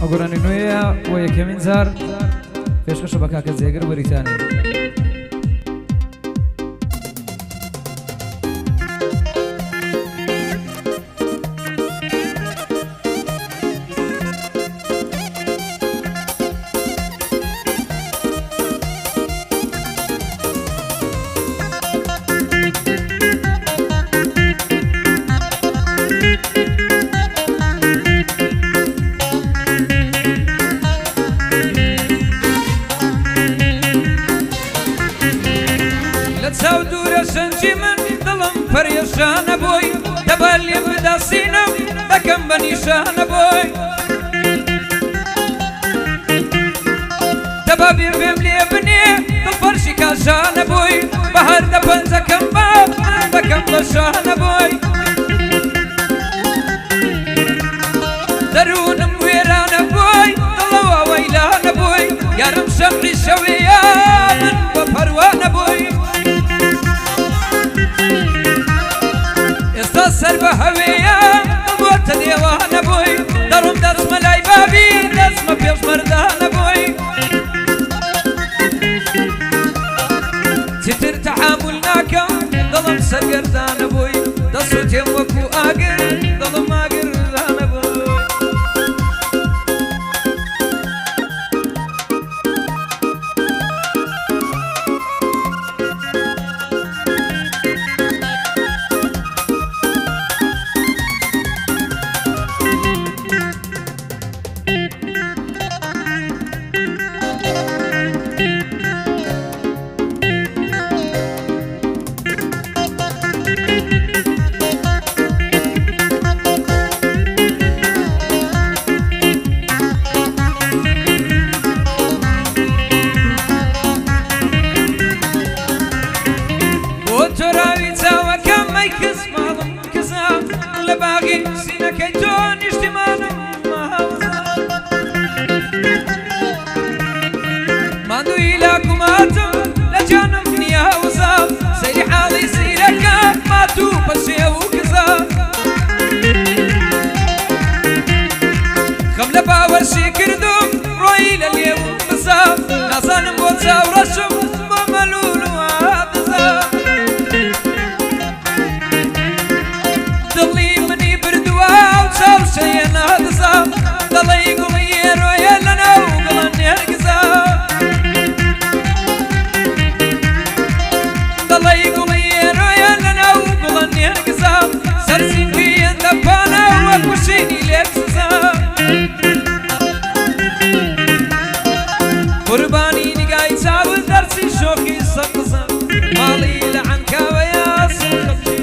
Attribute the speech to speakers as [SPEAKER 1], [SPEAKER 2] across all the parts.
[SPEAKER 1] ئەگۆرانی نوێیە بۆ یەکەمین جار پێشکەشە بە کاکە جێگر بەریتانی.
[SPEAKER 2] پەریشانە بۆی دەبا لێ بداسینە دەکەم بە نیشانە بۆی دەبا بێم لێ بنێ دڵپەرشی کاشانە بۆی بەهەر دەپەنجەکەم بە دەکەم بە شانە بۆی دەروونم وێرانە بۆی دڵەوە وەیلانە بۆی یارم شەمعی شەوەیە من بە پەروانە بۆی ئێستا سەر بە هەوەیە بۆتە دێوانە بۆی دەڕۆم دەچمە لای بابی دەچمە پێش مەردانە بۆی چیتر تەحامل ناکەم دڵم سەرگەردانە بۆی دەسووتێم وەکو ئاگر دڵم ئاگرانە بۆی قربانی نگای چاول دەرچی شۆخی سەقزە ماڵی لە عنکاوەیە سڵخەبجی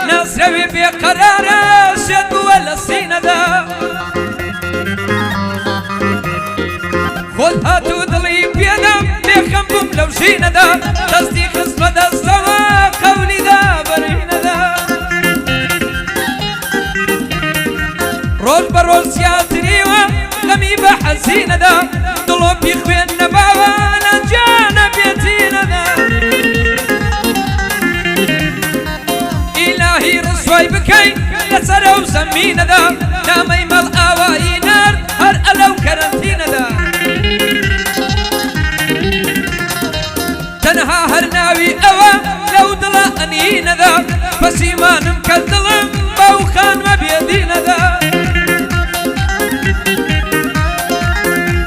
[SPEAKER 2] ناسرەوێ بێقەرارە شێت بووە لە سینەدا خۆت هاتوو دڵی پێدەم بێخەم بووم لەو ژینەدا دەستی خست بە دەستەوە قەولیدا بەرینەدا ڕۆژ بە ڕۆژ زیاتریوە غەمی بە حەزینەدا دڵۆ پی خوێن نەباوە نەنجانە بێتینەدا ڕسوای بکەین لەسەر ئەو زەمینەدا نامەی مەڵ ئاوایی نار هەر ئەلەو کەرەنتینەدا تەنها هەر ناوی ئەوە لەو دڵە ئەنینەدا پەسیمانم کە دڵم بەو خانوە بێدینەدا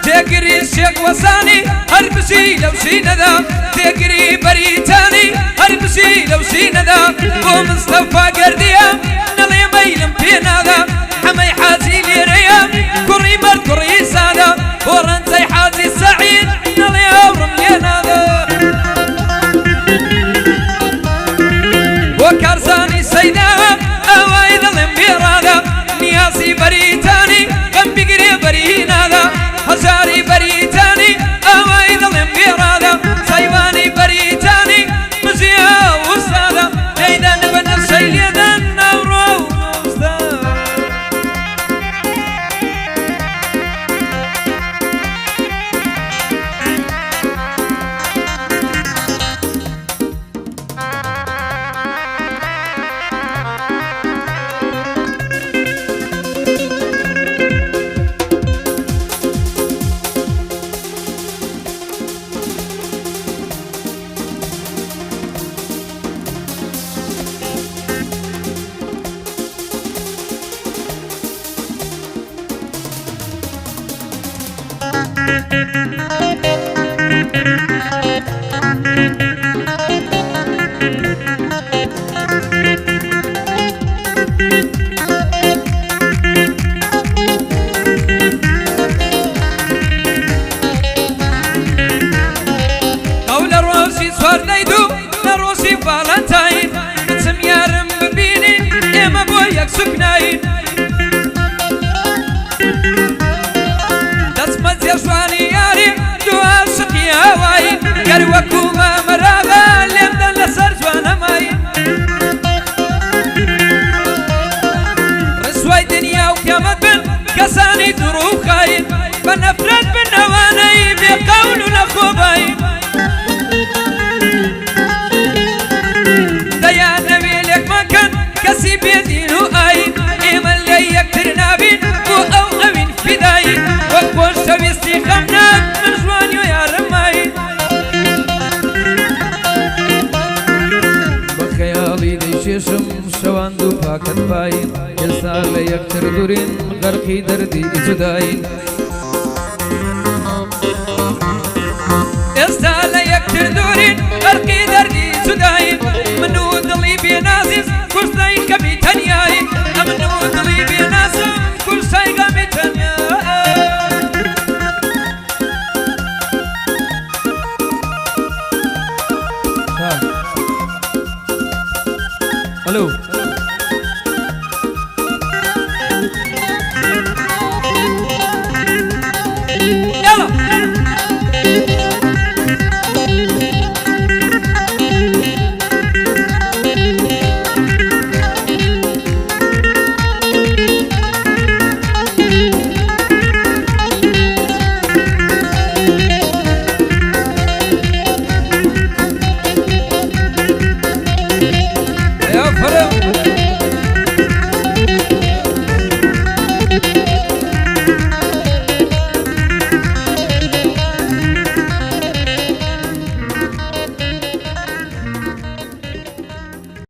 [SPEAKER 2] تێگری شێک وەزانی هەر بژی لەو شینەدا تێگری بەریتانی هەر بژی لەو شینەدا بۆ مستەفا گەردیە نەڵێ مەیلم پێ نادا حەمەی حاجی لێرەیە کوڕی مەرد کوڕی سادە بۆ ڕەنجەی حاجی سوکنایی دەستمە جێژوانی یاری دوو عاشقی هەوایی گەر وەکو مامەراغا لێمدەن لەسەر جوانەمایی ڕسوای دنیا و قیامەت بن کەسانی دوڕ و خاین بە نەفرەت بن ئەوانەی بێقەول و نەخۆبایی دەیان نەوێ لێکمەکەن کەسی بێدین و ئاین ئێمە لە یەکتر نابین بۆ ئەو ئەوین فیدایی وەک خۆشەویستی خەمناک من ژوانی و یارمایی
[SPEAKER 1] بە خەیاڵی دەیشێشم شەواند و پاکەت باین ئێستا لە یەکتر دوورین غەرقی دەردی جوداین
[SPEAKER 2] ئێستا لە یەکتر دوورین غەرقی دەردی جوداین